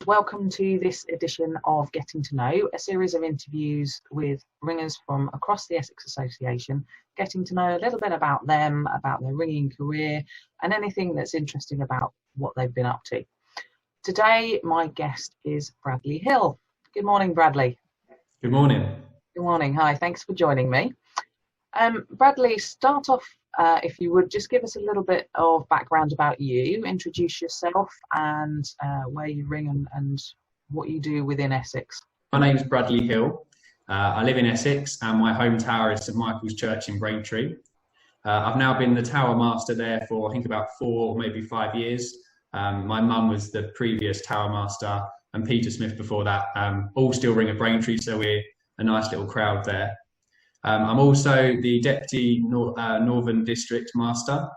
welcome to this edition of Getting to Know, a series of interviews with ringers from across the Essex Association, getting to know a little bit about them, about their ringing career, and anything that's interesting about what they've been up to. Today, my guest is Bradley Hill. Good morning, Bradley. Good morning. Good morning. Hi, thanks for joining me. Bradley, start off, if you would, just give us a little bit of background about you, introduce yourself and where you ring and what you do within Essex. My name's Bradley Hill. I live in Essex and my home tower is St Michael's Church in Braintree. I've now been the tower master there for I think about 4, maybe 5 years. My mum was the previous tower master and Peter Smith before that. All still ring at Braintree, so we're a nice little crowd there. I'm also the Deputy Northern District Master,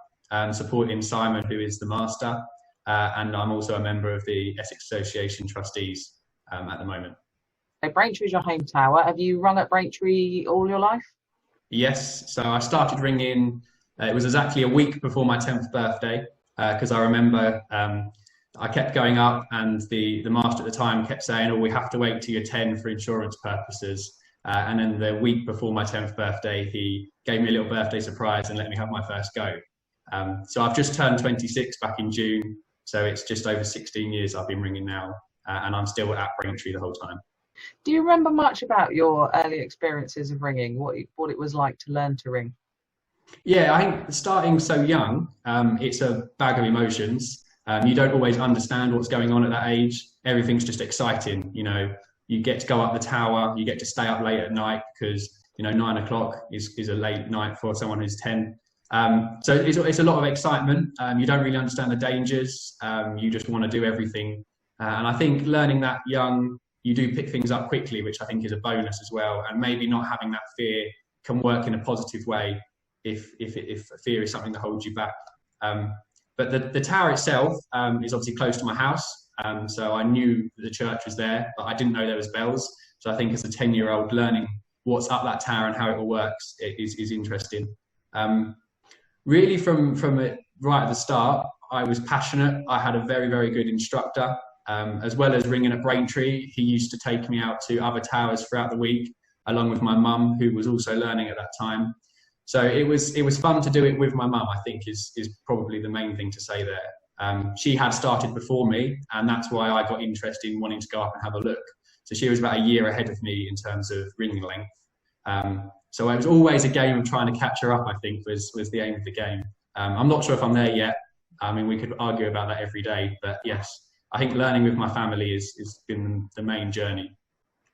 supporting Simon, who is the Master, and I'm also a member of the Essex Association Trustees at the moment. So Braintree is your home tower. Have you rung at Braintree all your life? Yes, so I started ringing, it was exactly a week before my 10th birthday, because I remember I kept going up and the Master at the time kept saying, oh, we have to wait till you're 10 for insurance purposes. And then the week before my 10th birthday, he gave me a little birthday surprise and let me have my first go. So I've just turned 26 back in June. So it's just over 16 years I've been ringing now, and I'm still at Braintree the whole time. Do you remember much about your early experiences of ringing, what it was like to learn to ring? Yeah, I think starting so young, it's a bag of emotions. You don't always understand what's going on at that age. Everything's just exciting, you know. You get to go up the tower, you get to stay up late at night because, you know, 9 o'clock is a late night for someone who's 10. So it's a lot of excitement. You don't really understand the dangers. You just want to do everything. And I think learning that young, you do pick things up quickly, which I think is a bonus as well. And maybe not having that fear can work in a positive way if fear is something that holds you back. But the tower itself is obviously close to my house. So I knew the church was there, but I didn't know there was bells. So I think as a 10-year-old, learning what's up that tower and how it all works is interesting. Really from it right at the start, I was passionate. I had a very, very good instructor. As well as ringing at Braintree, he used to take me out to other towers throughout the week, along with my mum, who was also learning at that time. So it was fun to do it with my mum, I think is probably the main thing to say there. She had started before me, and that's why I got interested in wanting to go up and have a look. So she was about a year ahead of me in terms of ringing length. So it was always a game of trying to catch her up, I think, was the aim of the game. I'm not sure if I'm there yet. I mean, we could argue about that every day, but yes, I think learning with my family has been the main journey.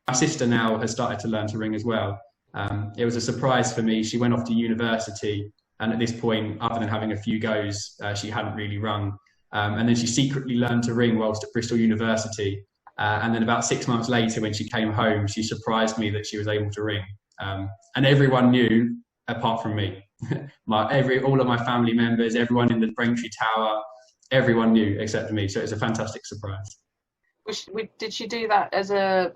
My sister now has started to learn to ring as well. It was a surprise for me. She went off to university, and at this point, other than having a few goes, she hadn't really rung. And then she secretly learned to ring whilst at Bristol University. And then about 6 months later, when she came home, she surprised me that she was able to ring. And everyone knew, apart from me. All of my family members, everyone in the Braintree Tower, everyone knew except me. So it's a fantastic surprise. Did she do that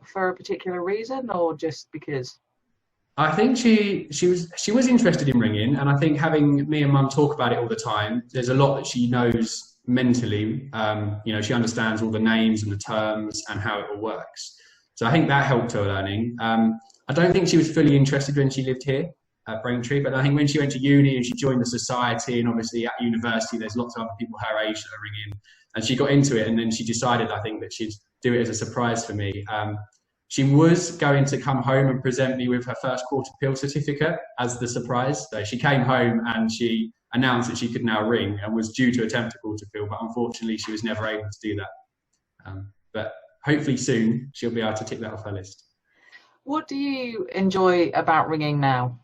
for a particular reason, or just because? I think she was interested in ringing, and I think having me and Mum talk about it all the time, there's a lot that she knows mentally. You know, she understands all the names and the terms and how it all works. So I think that helped her learning. I don't think she was fully interested when she lived here at Braintree, but I think when she went to uni and she joined the society, and obviously at university there's lots of other people her age that are ringing, and she got into it, and then she decided, I think, that she'd do it as a surprise for me. She was going to come home and present me with her first quarter pill certificate as the surprise. So she came home and she announced that she could now ring and was due to attempt a quarter pill, but unfortunately she was never able to do that. But hopefully soon she'll be able to tick that off her list. What do you enjoy about ringing now?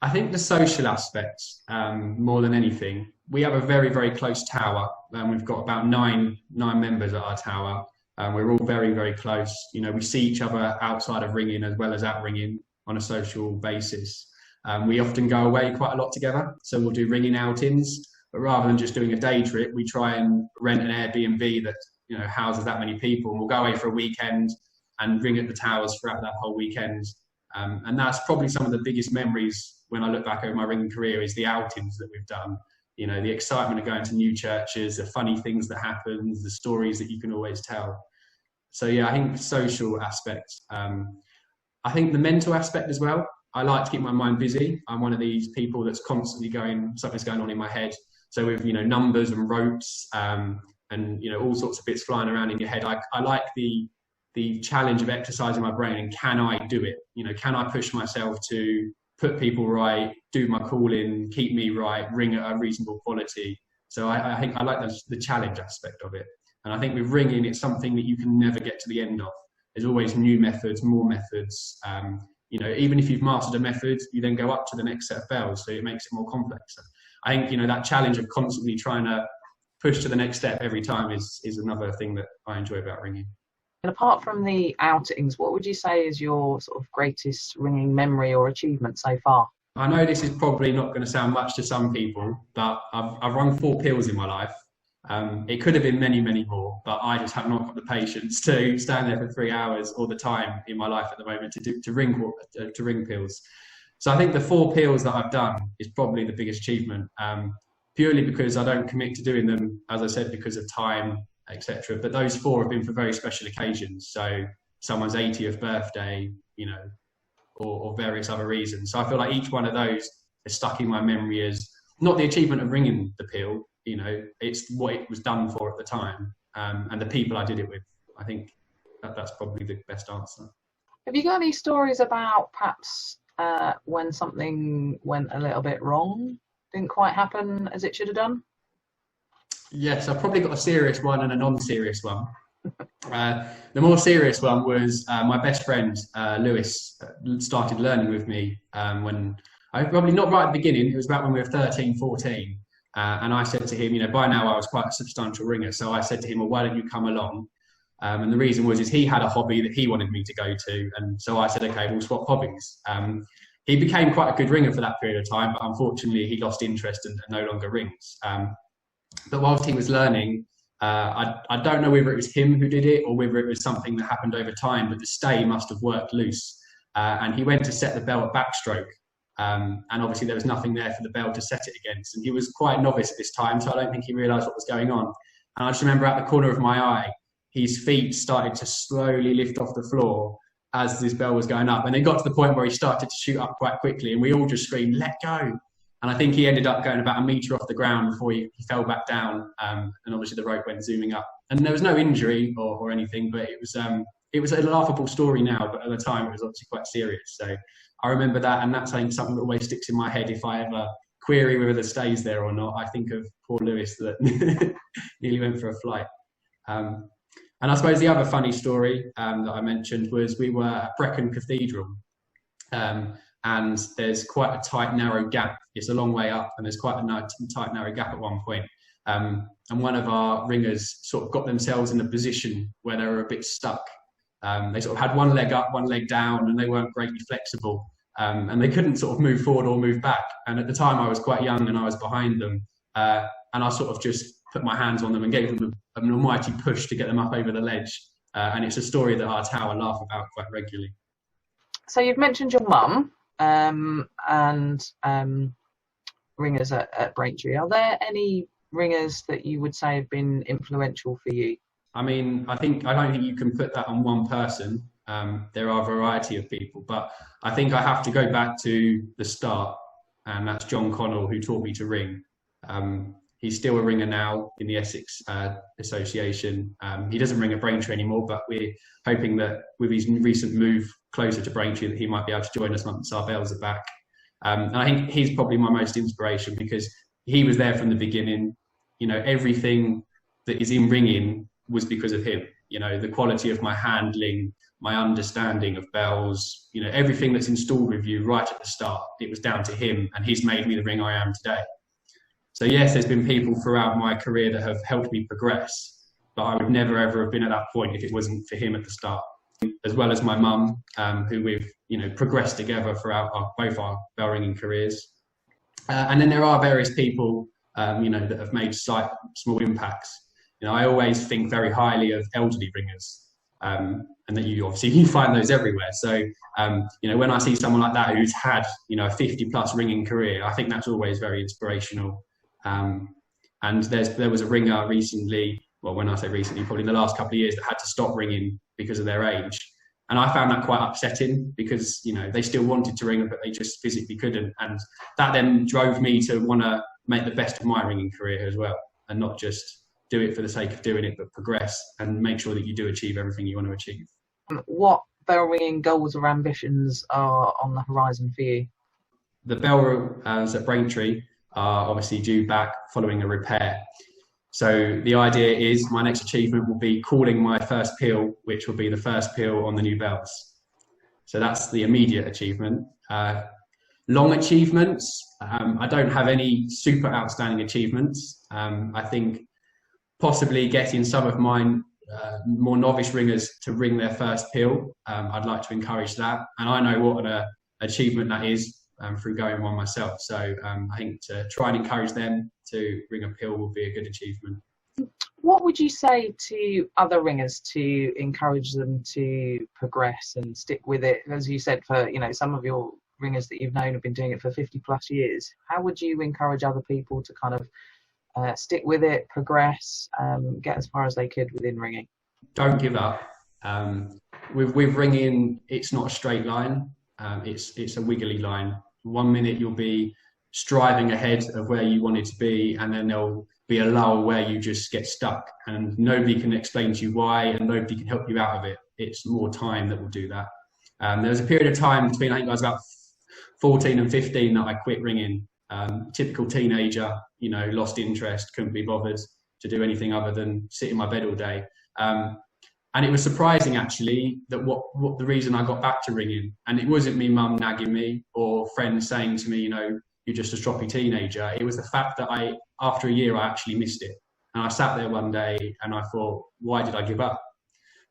I think the social aspects, more than anything. We have a very, very close tower, and we've got about nine members at our tower. We're all very, very close. You know, we see each other outside of ringing as well as at ringing on a social basis. We often go away quite a lot together. So we'll do ringing outings, but rather than just doing a day trip, we try and rent an Airbnb that, you know, houses that many people. And we'll go away for a weekend and ring at the towers throughout that whole weekend. And that's probably some of the biggest memories when I look back over my ringing career, is the outings that we've done. You know, the excitement of going to new churches, the funny things that happen, the stories that you can always tell. So yeah, I think social aspect. I think the mental aspect as well. I like to keep my mind busy. I'm one of these people that's constantly something's going on in my head. So with, you know, numbers and ropes, and, you know, all sorts of bits flying around in your head, I like the challenge of exercising my brain, and can I do it? You know, can I push myself to put people right, do my calling, keep me right, ring at a reasonable quality? So I think I like the challenge aspect of it. And I think with ringing, it's something that you can never get to the end of. There's always new methods, more methods. You know, even if you've mastered a method, you then go up to the next set of bells, so it makes it more complex. I think, you know, that challenge of constantly trying to push to the next step every time is another thing that I enjoy about ringing. And apart from the outings, what would you say is your sort of greatest ringing memory or achievement so far? I know this is probably not going to sound much to some people, but I've rung 4 peals in my life. It could have been many, many more, but I just have not got the patience to stand there for 3 hours all the time in my life at the moment to ring peals. So I think the 4 peals that I've done is probably the biggest achievement, purely because I don't commit to doing them, as I said, because of time, etc. But those 4 have been for very special occasions. So someone's 80th birthday, you know, or various other reasons. So I feel like each one of those is stuck in my memory as not the achievement of ringing the peal, you know, it's what it was done for at the time, and the people I did it with. I think that's probably the best answer. Have you got any stories about perhaps when something went a little bit wrong, didn't quite happen as it should have done? Yes, I've probably got a serious one and a non-serious one. The more serious one was my best friend, Lewis, started learning with me when, probably not right at the beginning, it was about when we were 13, 14. And I said to him, you know, by now I was quite a substantial ringer. So I said to him, well, why don't you come along? And the reason was he had a hobby that he wanted me to go to. And so I said, okay, we'll swap hobbies. He became quite a good ringer for that period of time, but unfortunately he lost interest and no longer rings. But whilst he was learning, I don't know whether it was him who did it or whether it was something that happened over time, but the stay must have worked loose. And he went to set the bell at backstroke. And obviously there was nothing there for the bell to set it against. And he was quite novice at this time, so I don't think he realised what was going on. And I just remember at the corner of my eye, his feet started to slowly lift off the floor as this bell was going up. And it got to the point where he started to shoot up quite quickly, and we all just screamed, "Let go!" And I think he ended up going about 1 metre off the ground before he fell back down. And obviously the rope went zooming up. And there was no injury or anything, but it was a laughable story now, but at the time it was obviously quite serious. So I remember that, and that's something that always sticks in my head if I ever query whether the stay's there or not. I think of poor Lewis that nearly went for a flight. And I suppose the other funny story that I mentioned was we were at Brecon Cathedral, and there's quite a tight, narrow gap. It's a long way up, and there's quite a tight, narrow gap at one point. And one of our ringers sort of got themselves in a position where they were a bit stuck. They sort of had one leg up, one leg down, and they weren't greatly flexible. And they couldn't sort of move forward or move back. And at the time I was quite young and I was behind them. And I sort of just put my hands on them and gave them an almighty push to get them up over the ledge. And it's a story that our tower laugh about quite regularly. So you've mentioned your mum and ringers at Braintree. Are there any ringers that you would say have been influential for you? I mean, I don't think you can put that on one person. There are a variety of people, but I think I have to go back to the start, and that's John Connell, who taught me to ring. He's still a ringer now in the Essex Association. He doesn't ring at Braintree anymore, but we're hoping that with his recent move closer to Braintree that he might be able to join us once our bells are back. And I think he's probably my most inspiration because he was there from the beginning. You know, everything that is in ringing was because of him. You know, the quality of my handling, my understanding of bells, you know, everything that's installed with you right at the start, it was down to him, and he's made me the ringer I am today. So yes, there's been people throughout my career that have helped me progress, but I would never ever have been at that point if it wasn't for him at the start, as well as my mum, who we've, you know, progressed together throughout both our bell ringing careers. And then there are various people, you know, that have made slight, small impacts. You know, I always think very highly of elderly ringers, and that you find those everywhere. So, you know, when I see someone like that who's had, you know, a 50+ ringing career, I think that's always very inspirational. And there was a ringer recently, well, when I say recently, probably in the last couple of years, that had to stop ringing because of their age. And I found that quite upsetting because, you know, they still wanted to ring, but they just physically couldn't. And that then drove me to want to make the best of my ringing career as well, and not just do it for the sake of doing it, but progress and make sure that you do achieve everything you want to achieve. What bell ringing goals or ambitions are on the horizon for you? The bell rings at Braintree are obviously due back following a repair. So the idea is my next achievement will be calling my first peal, which will be the first peal on the new bells. So that's the immediate achievement. Long achievements, I don't have any super outstanding achievements. I think possibly getting some of mine more novice ringers to ring their first peal. I'd like to encourage that. And I know what an achievement that is through going one myself. So I think to try and encourage them to ring a peal will be a good achievement. What would you say to other ringers to encourage them to progress and stick with it? As you said, for, you know, some of your ringers that you've known have been doing it for 50 plus years. How would you encourage other people to kind of stick with it, progress, get as far as they could within ringing? Don't give up. With ringing, it's not a straight line. It's a wiggly line. 1 minute you'll be striving ahead of where you wanted to be, and then there'll be a lull where you just get stuck and nobody can explain to you why, and nobody can help you out of it. It's more time that will do that. There was a period of time between, I think I was about 14 and 15 that I quit ringing. Typical teenager, you know, lost interest, couldn't be bothered to do anything other than sit in my bed all day. And it was surprising actually that what the reason I got back to ringing, and it wasn't me mum nagging me or friends saying to me, you know, you're just a stroppy teenager. It was the fact that after a year, I actually missed it. And I sat there one day and I thought, why did I give up?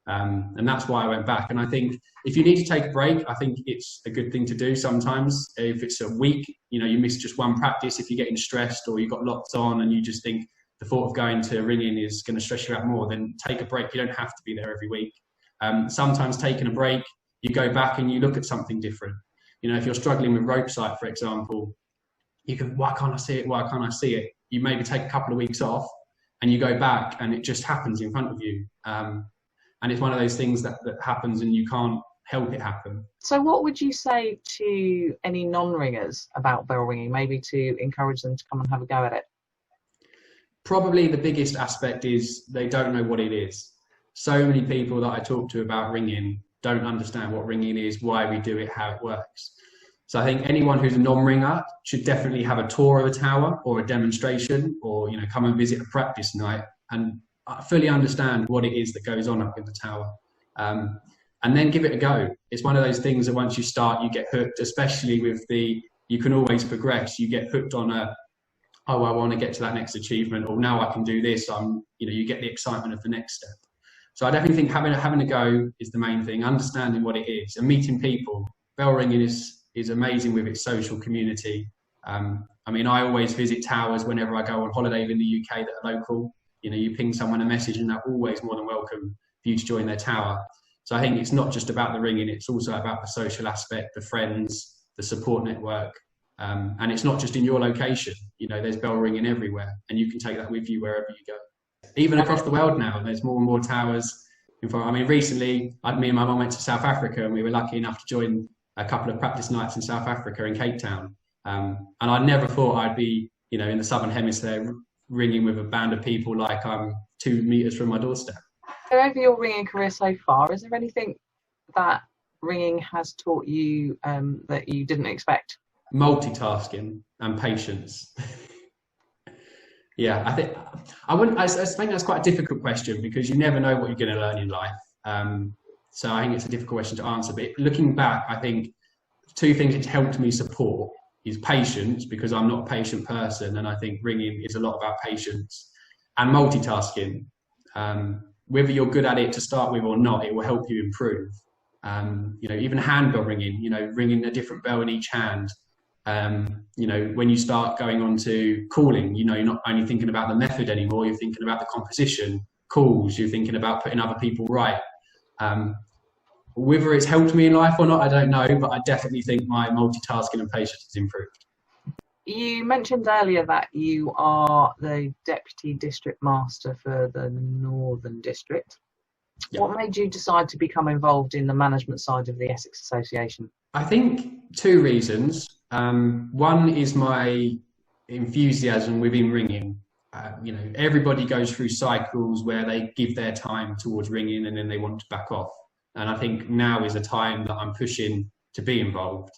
And that's why I went back. And I think if you need to take a break, I think it's a good thing to do sometimes. If it's a week, you know, you miss just one practice, if you're getting stressed or you've got lots on and you just think the thought of going to ringing is going to stress you out more, then take a break. You don't have to be there every week. Sometimes taking a break, you go back and you look at something different. You know, if you're struggling with rope sight, for example, you can, why can't I see it? Why can't I see it? You maybe take a couple of weeks off and you go back and it just happens in front of you. And it's one of those things that happens and you can't help it happen. So what would you say to any non-ringers about bell ringing, maybe to encourage them to come and have a go at it? Probably the biggest aspect is they don't know what it is. So many people that I talk to about ringing don't understand what ringing is, why we do it, how it works. So I think anyone who's a non-ringer should definitely have a tour of the tower or a demonstration, or, you know, come and visit a practice night and fully understand what it is that goes on up in the tower. And then give it a go. It's one of those things that once you start, you get hooked, especially with you can always progress. You get hooked on I want to get to that next achievement, or now I can do this. You know, you get the excitement of the next step. So I definitely think having a go is the main thing, understanding what it is and meeting people. Bell ringing is amazing with its social community. I mean, I always visit towers whenever I go on holiday in the UK that are local. You know, you ping someone a message and they're always more than welcome for you to join their tower. So I think it's not just about the ringing, it's also about the social aspect, the friends, the support network. And it's not just in your location. You know, there's bell ringing everywhere and you can take that with you wherever you go. Even across the world now, there's more and more towers. I mean, recently, me and my mum went to South Africa and we were lucky enough to join a couple of practice nights in South Africa in Cape Town. And I never thought I'd be, you know, in the Southern Hemisphere ringing with a band of people like I'm 2 meters from my doorstep. So over your ringing career so far, is there anything that ringing has taught you that you didn't expect? Multitasking and patience. Yeah, I think that's quite a difficult question because you never know what you're going to learn in life. So I think it's a difficult question to answer. But looking back, I think 2 things it's helped me support is patience, because I'm not a patient person, and I think ringing is a lot about patience, and multitasking. Whether you're good at it to start with or not, it will help you improve. You know, even handbell ringing, you know, ringing a different bell in each hand. You know, when you start going on to calling, you know, you're not only thinking about the method anymore, you're thinking about the composition, calls, you're thinking about putting other people right. Whether it's helped me in life or not, I don't know, but I definitely think my multitasking and patience has improved. You mentioned earlier that you are the Deputy District Master for the Northern District. Yeah. What made you decide to become involved in the management side of the Essex Association? I think two reasons. One is my enthusiasm within ringing. Everybody goes through cycles where they give their time towards ringing and then they want to back off. And I think now is a time that I'm pushing to be involved.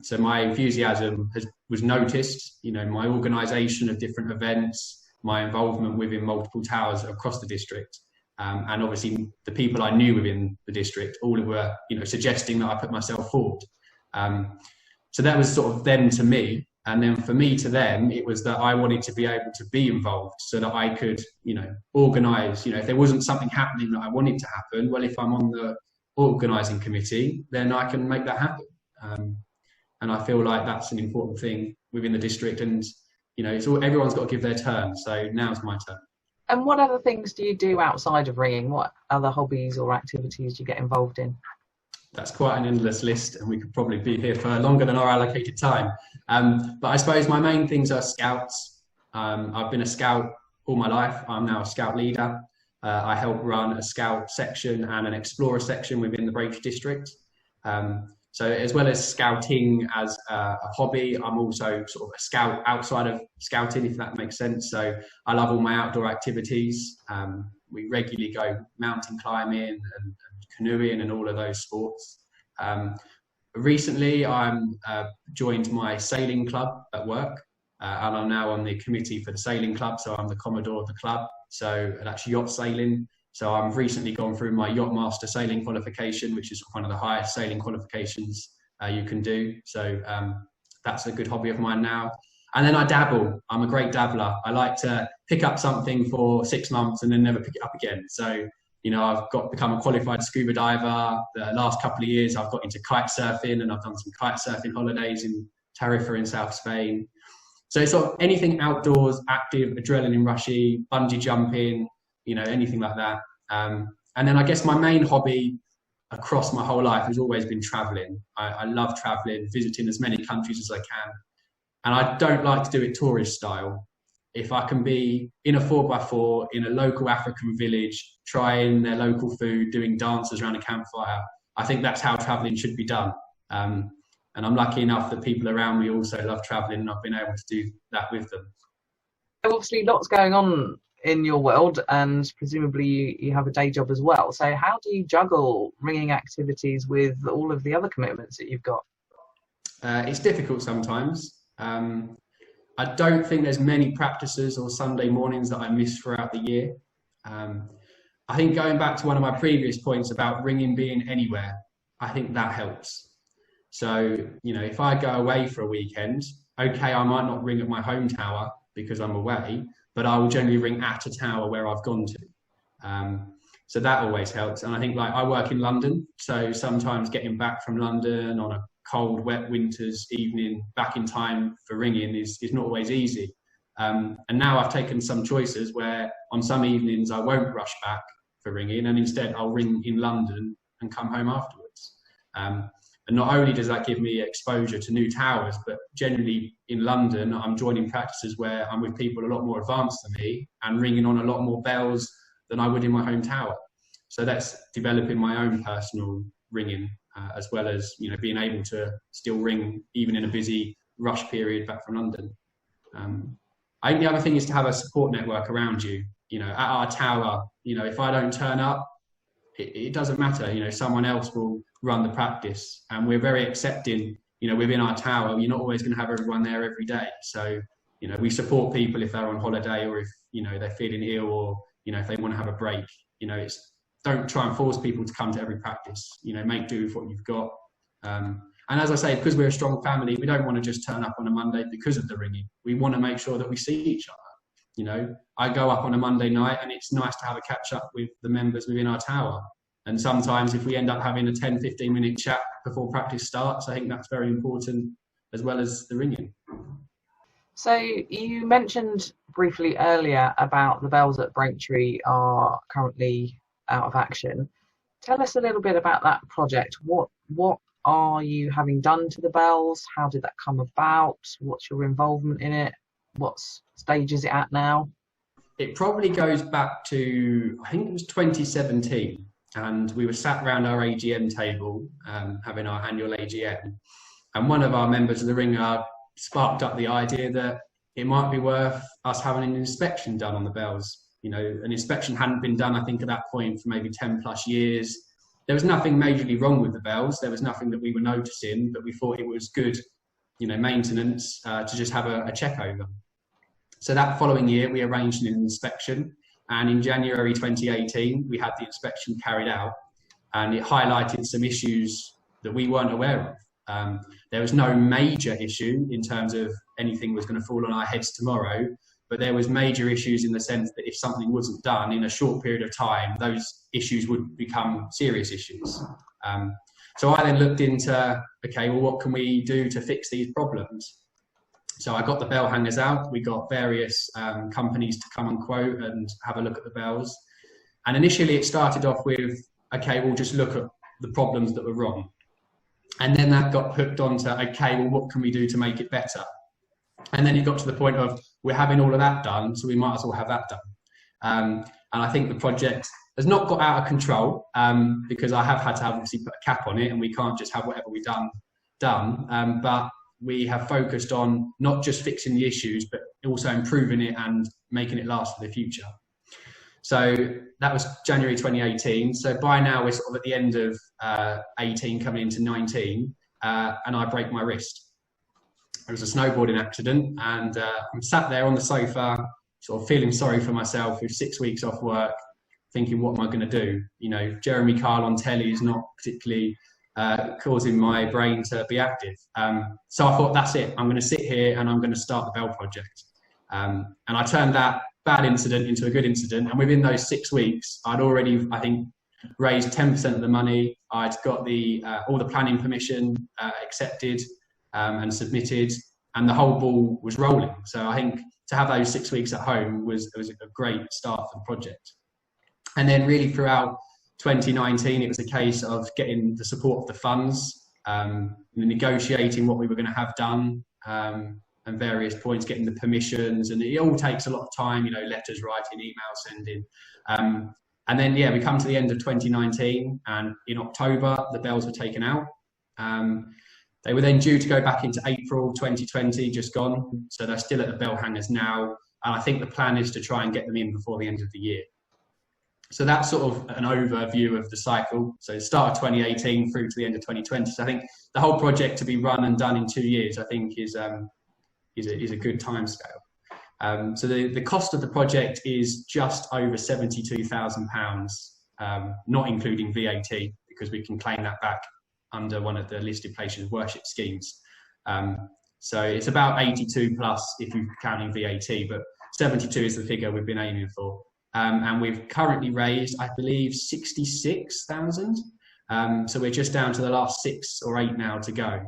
So my enthusiasm was noticed, my organisation of different events, my involvement within multiple towers across the district. And obviously the people I knew within the district, all were, suggesting that I put myself forward. So that was sort of them to me. And then for me to them, it was that I wanted to be able to be involved so that I could, organise, if there wasn't something happening that I wanted to happen, well, if I'm on the organising committee, then I can make that happen. And I feel like that's an important thing within the district. And, everyone's got to give their turn. So now's my turn. And what other things do you do outside of ringing? What other hobbies or activities do you get involved in? That's quite an endless list, and we could probably be here for longer than our allocated time. But I suppose my main things are scouts. I've been a scout all my life. I'm now a scout leader. I help run a scout section and an explorer section within the Braintree district. So as well as scouting as a hobby, I'm also sort of a scout outside of scouting, if that makes sense. So I love all my outdoor activities. We regularly go mountain climbing and canoeing and all of those sports. Recently, I'm joined my sailing club at work, and I'm now on the committee for the sailing club. So I'm the commodore of the club. So that's yacht sailing. So I've recently gone through my yacht master sailing qualification, which is one of the highest sailing qualifications you can do. So that's a good hobby of mine now. And then I dabble. I'm a great dabbler. I like to pick up something for 6 months and then never pick it up again. So I've become a qualified scuba diver. The last couple of years, I've got into kite surfing, and I've done some kite surfing holidays in Tarifa in South Spain. So it's sort of anything outdoors, active, adrenaline rushy, bungee jumping, anything like that. And then I guess my main hobby across my whole life has always been traveling. I love traveling, visiting as many countries as I can. And I don't like to do it tourist style. If I can be in a 4x4 in a local African village, trying their local food, doing dances around a campfire, I think that's how traveling should be done. And I'm lucky enough that people around me also love traveling, and I've been able to do that with them. Obviously, lots going on in your world, and presumably you have a day job as well. So how do you juggle ringing activities with all of the other commitments that you've got? It's difficult sometimes. I don't think there's many practices or Sunday mornings that I miss throughout the year. I think going back to one of my previous points about ringing being anywhere, I think that helps. So, if I go away for a weekend, okay, I might not ring at my home tower because I'm away, but I will generally ring at a tower where I've gone to. So that always helps. And I think I work in London, so sometimes getting back from London on a cold, wet winter's evening back in time for ringing is not always easy. And now I've taken some choices where on some evenings I won't rush back for ringing, and instead I'll ring in London and come home afterwards. And not only does that give me exposure to new towers, but generally in London, I'm joining practices where I'm with people a lot more advanced than me and ringing on a lot more bells than I would in my home tower. So that's developing my own personal ringing, as well as being able to still ring even in a busy rush period back from London. I think the other thing is to have a support network around you. At our tower, if I don't turn up, it doesn't matter. Someone else will run the practice, and we're very accepting. Within our tower, you're not always going to have everyone there every day. So we support people if they're on holiday, or if they're feeling ill, or if they want to have a break. Don't try and force people to come to every practice. Make do with what you've got. And as I say, because we're a strong family, we don't want to just turn up on a Monday because of the ringing. We want to make sure that we see each other. I go up on a Monday night, and it's nice to have a catch up with the members within our tower. And sometimes if we end up having a 10-15 minute chat before practice starts, I think that's very important, as well as the ringing. So you mentioned briefly earlier about the bells at Braintree are currently out of action. Tell us a little bit about that project. What are you having done to the bells? How did that come about? What's your involvement in it? What stage is it at now? It probably goes back to, I think it was 2017, and we were sat around our AGM table, having our annual AGM, and one of our members of the Ringer sparked up the idea that it might be worth us having an inspection done on the bells. You know, an inspection hadn't been done, I think, at that point for maybe 10 plus years. There was nothing majorly wrong with the bells. There was nothing that we were noticing, but we thought it was good, you know, maintenance to just have a check over. So that following year, we arranged an inspection, and in January 2018, we had the inspection carried out, and it highlighted some issues that we weren't aware of. There was no major issue in terms of anything was going to fall on our heads tomorrow, but there was major issues in the sense that if something wasn't done in a short period of time, those issues would become serious issues. So I then looked into, okay, well, what can we do to fix these problems? So I got the bell hangers out. We got various companies to come and quote and have a look at the bells. And initially it started off with, okay, we'll just look at the problems that were wrong. And then that got hooked onto, okay, well, what can we do to make it better? And then it got to the point of, we're having all of that done, so we might as well have that done. And I think the project has not got out of control, because I have had to obviously put a cap on it, and we can't just have whatever we've done. But we have focused on not just fixing the issues, but also improving it and making it last for the future. So that was January 2018. So by now we're sort of at the end of 18, coming into 19, and I break my wrist. It was a snowboarding accident, and I'm sat there on the sofa, sort of feeling sorry for myself with 6 weeks off work, thinking, what am I going to do? You know, Jeremy Kyle on telly is not particularly causing my brain to be active. So I thought, that's it. I'm going to sit here and I'm going to start the Bell Project. And I turned that bad incident into a good incident. And within those 6 weeks, I'd already, I think, raised 10% of the money. I'd got the all the planning permission accepted and submitted, and the whole ball was rolling. So I think to have those 6 weeks at home was a great start for the project. And then really throughout 2019, it was a case of getting the support of the funds, negotiating what we were going to have done, and various points, getting the permissions, and it all takes a lot of time, you know, letters writing, email sending. And then, yeah, we come to the end of 2019, and in October, the bells were taken out. They were then due to go back into April 2020, just gone. So they're still at the bell hangers now. And I think the plan is to try and get them in before the end of the year. So that's sort of an overview of the cycle. So start of 2018 through to the end of 2020. So I think the whole project to be run and done in 2 years, I think is a good timescale. So the cost of the project is just over £72,000, not including VAT, because we can claim that back under one of the listed places of worship schemes. So it's about 82 plus if you're counting VAT, but 72 is the figure we've been aiming for. And we've currently raised, I believe, 66,000. So we're just down to the last 6 or 8 now to go.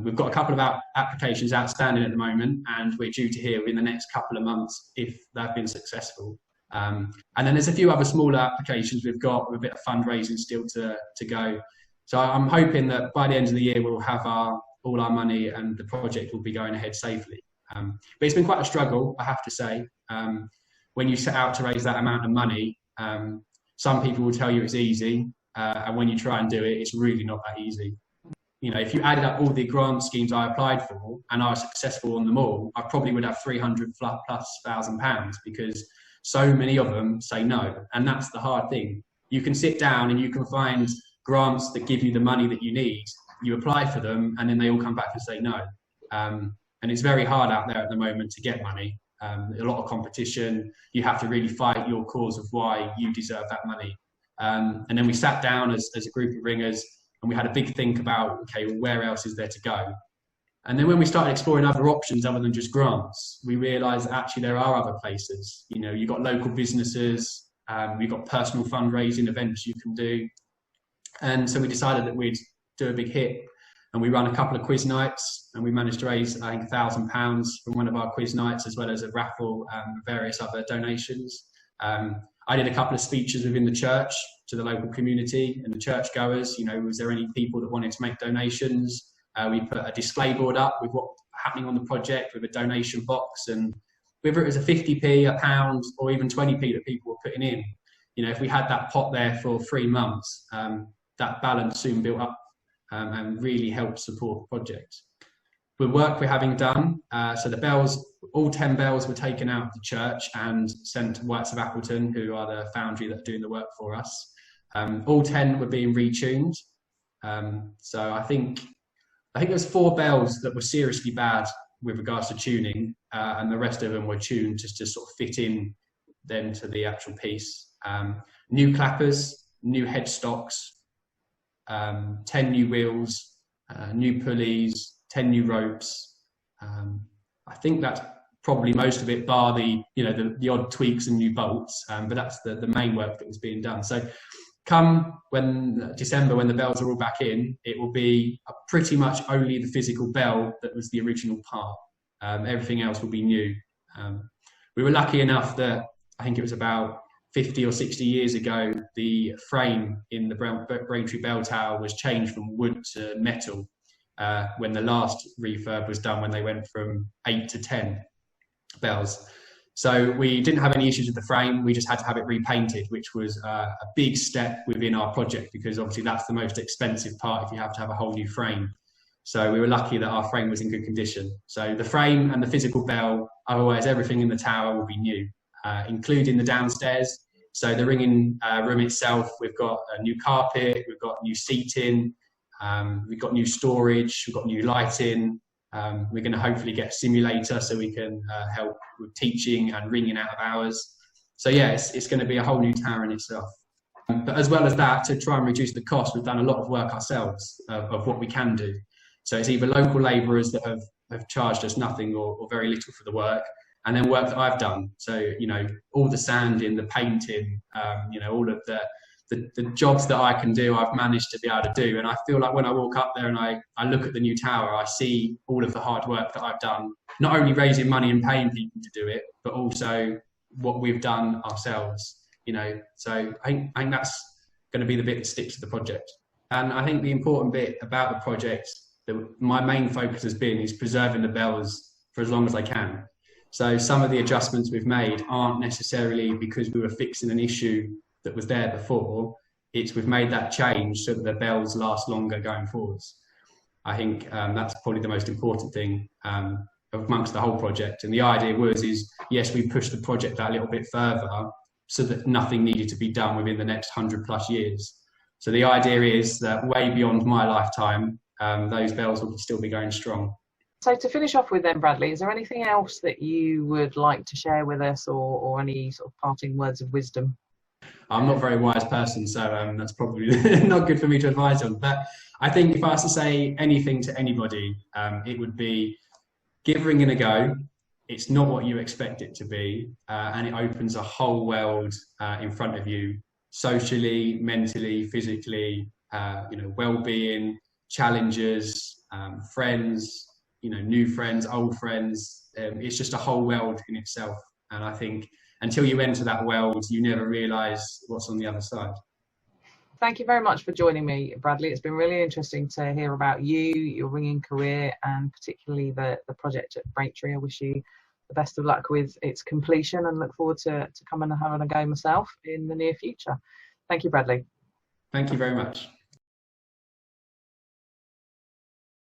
We've got a couple of applications outstanding at the moment, and we're due to hear in the next couple of months if they've been successful. And then there's a few other smaller applications we've got with a bit of fundraising still to go. So I'm hoping that by the end of the year, we'll have all our money and the project will be going ahead safely. But it's been quite a struggle, I have to say. When you set out to raise that amount of money, some people will tell you it's easy, and when you try and do it, it's really not that easy. You know, if you added up all the grant schemes I applied for and I was successful on them all, I probably would have £300,000+, because so many of them say no, and that's the hard thing. You can sit down and you can find grants that give you the money that you need. You apply for them, and then they all come back and say no. And it's very hard out there at the moment to get money. A lot of competition. You have to really fight your cause of why you deserve that money. And then we sat down as a group of ringers, and we had a big think about, okay, where else is there to go? And then when we started exploring other options other than just grants, we realised that actually there are other places. You know, you've got local businesses, you've got personal fundraising events you can do. And so we decided that we'd do a big hit. And we ran a couple of quiz nights, and we managed to raise, I think, £1,000 from one of our quiz nights, as well as a raffle and various other donations. I did a couple of speeches within the church to the local community and the churchgoers. You know, was there any people that wanted to make donations? We put a display board up with what's happening on the project, with a donation box, and whether it was a 50p, a pound, or even 20p that people were putting in, you know, if we had that pot there for 3 months, that balance soon built up and really helped support the project. The work we're having done, so the bells, all 10 bells were taken out of the church and sent to Whites of Appleton, who are the foundry that are doing the work for us. All 10 were being retuned. So I think there's 4 bells that were seriously bad with regards to tuning, and the rest of them were tuned just to sort of fit in then to the actual piece. New clappers, new headstocks, 10 new wheels, new pulleys, 10 new ropes. I think that's probably most of it, bar the odd tweaks and new bolts, but that's the main work that was being done. So come December, when the bells are all back in, it will be pretty much only the physical bell that was the original part. Everything else will be new. We were lucky enough that I think it was about 50 or 60 years ago, the frame in the Braintree bell tower was changed from wood to metal when the last refurb was done, when they went from 8 to 10 bells. So we didn't have any issues with the frame. We just had to have it repainted, which was a big step within our project, because obviously that's the most expensive part if you have to have a whole new frame. So we were lucky that our frame was in good condition. So the frame and the physical bell, otherwise everything in the tower will be new, including the downstairs. So the ringing room itself, we've got a new carpet, we've got new seating, we've got new storage, we've got new lighting. We're going to hopefully get a simulator so we can help with teaching and ringing out of hours. So yeah, it's going to be a whole new tower in itself. But as well as that, to try and reduce the cost, we've done a lot of work ourselves of what we can do. So it's either local labourers that have charged us nothing or very little for the work, and then work that I've done. So, you know, all the sanding, the painting, you know, all of the jobs that I can do, I've managed to be able to do. And I feel like when I walk up there and I look at the new tower, I see all of the hard work that I've done, not only raising money and paying people to do it, but also what we've done ourselves, you know. So I think that's going to be the bit that sticks to the project. And I think the important bit about the project that my main focus has been is preserving the bells for as long as I can. So some of the adjustments we've made aren't necessarily because we were fixing an issue that was there before. It's we've made that change so that the bells last longer going forwards. I think that's probably the most important thing amongst the whole project. And the idea is yes, we pushed the project that a little bit further so that nothing needed to be done within the next 100+ years. So the idea is that way beyond my lifetime, those bells will still be going strong. So to finish off with then, Bradley, is there anything else that you would like to share with us, or any sort of parting words of wisdom? I'm not a very wise person, so that's probably not good for me to advise on. But I think if I was to say anything to anybody, it would be give ringing a go. It's not what you expect it to be, and it opens a whole world in front of you, socially, mentally, physically, you know, well-being, challenges, friends, you know, new friends, old friends. It's just a whole world in itself. And I think until you enter that world, you never realise what's on the other side. Thank you very much for joining me, Bradley. It's been really interesting to hear about you, your ringing career, and particularly the project at Braintree. I wish you the best of luck with its completion and look forward to coming and having a go myself in the near future. Thank you, Bradley. Thank you very much.